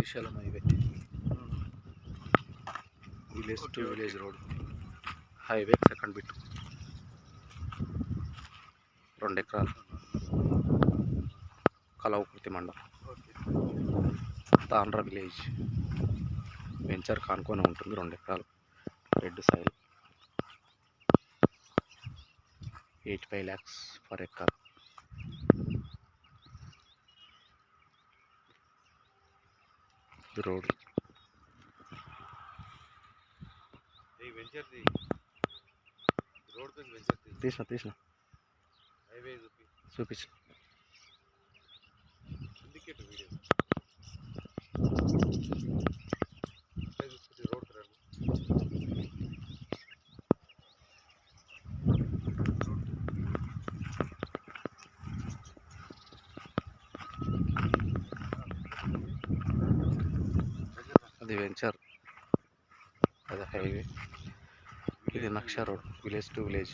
Srisailam highway, village to village road highway second bit 2 ఎకరాలు కలవకుర్తి మండలం తాండ్ర village. Venture కానుకొని ఉంటుంది 2 ఎకరాలు red soil 85 lakhs for acre. Road తీసిన చూపించు. అది వెంచర్, అది హైవే, ఇది నక్ష రోడ్ విలేజ్ టు విలేజ్.